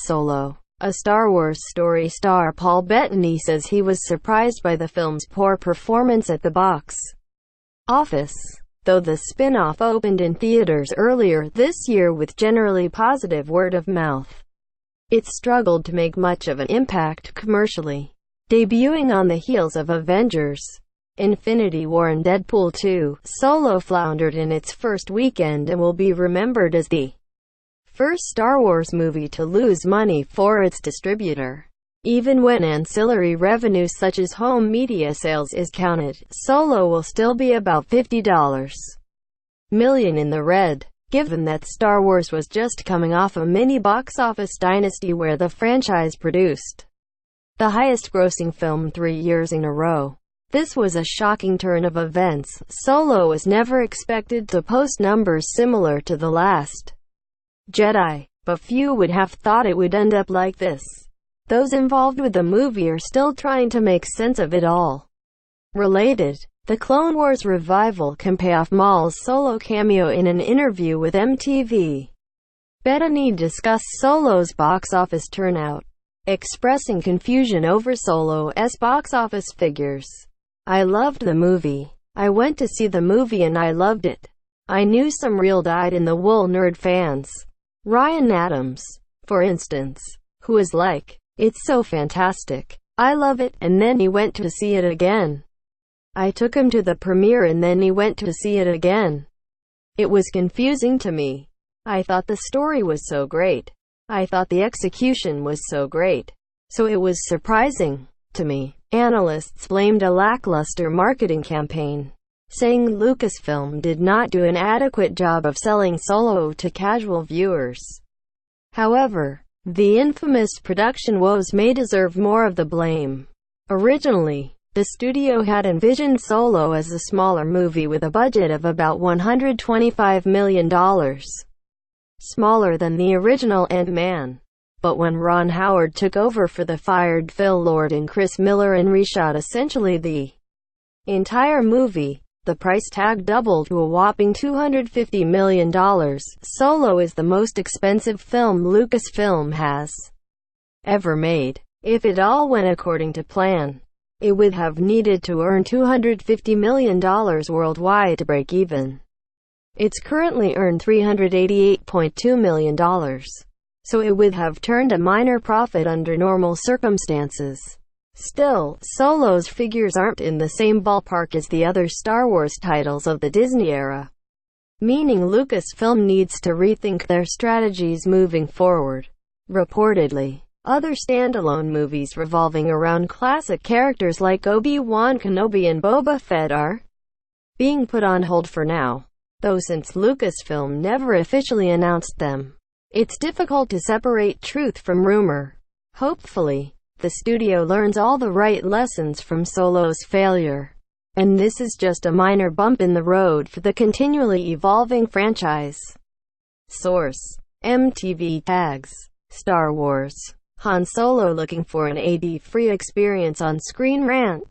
Solo, a Star Wars story star Paul Bettany says he was surprised by the film's poor performance at the box office. Though the spin-off opened in theaters earlier this year with generally positive word of mouth, it struggled to make much of an impact commercially. Debuting on the heels of Avengers, Infinity War and Deadpool 2, Solo floundered in its first weekend and will be remembered as the first Star Wars movie to lose money for its distributor. Even when ancillary revenue such as home media sales is counted, Solo will still be about $50 million in the red, given that Star Wars was just coming off a mini box office dynasty where the franchise produced the highest-grossing film 3 years in a row. This was a shocking turn of events. Solo was never expected to post numbers similar to The Last Jedi, but few would have thought it would end up like this. Those involved with the movie are still trying to make sense of it all. Related, the Clone Wars revival can pay off. Mauls' Solo cameo. In an interview with MTV, Bettany discussed Solo's box office turnout, expressing confusion over Solo's box office figures. "I loved the movie. I went to see the movie and I loved it. I knew some real dyed-in-the-wool nerd fans. Ryan Adams, for instance, who was like, 'It's so fantastic. I love it,' and then he went to see it again. I took him to the premiere and then he went to see it again. It was confusing to me. I thought the story was so great. I thought the execution was so great. So it was surprising to me." Analysts blamed a lackluster marketing campaign, saying Lucasfilm did not do an adequate job of selling Solo to casual viewers. However, the infamous production woes may deserve more of the blame. Originally, the studio had envisioned Solo as a smaller movie with a budget of about $125 million, smaller than the original Ant-Man. But when Ron Howard took over for the fired Phil Lord and Chris Miller and reshot essentially the entire movie, the price tag doubled to a whopping $250 million. Solo is the most expensive film Lucasfilm has ever made. If it all went according to plan, it would have needed to earn $250 million worldwide to break even. It's currently earned $388.2 million. So it would have turned a minor profit under normal circumstances. Still, Solo's figures aren't in the same ballpark as the other Star Wars titles of the Disney era, meaning Lucasfilm needs to rethink their strategies moving forward. Reportedly, other standalone movies revolving around classic characters like Obi-Wan Kenobi and Boba Fett are being put on hold for now, though since Lucasfilm never officially announced them, it's difficult to separate truth from rumor. Hopefully, the studio learns all the right lessons from Solo's failure, and this is just a minor bump in the road for the continually evolving franchise. Source: MTV Tags. Star Wars. Han Solo looking for an AD-free experience on ScreenRant.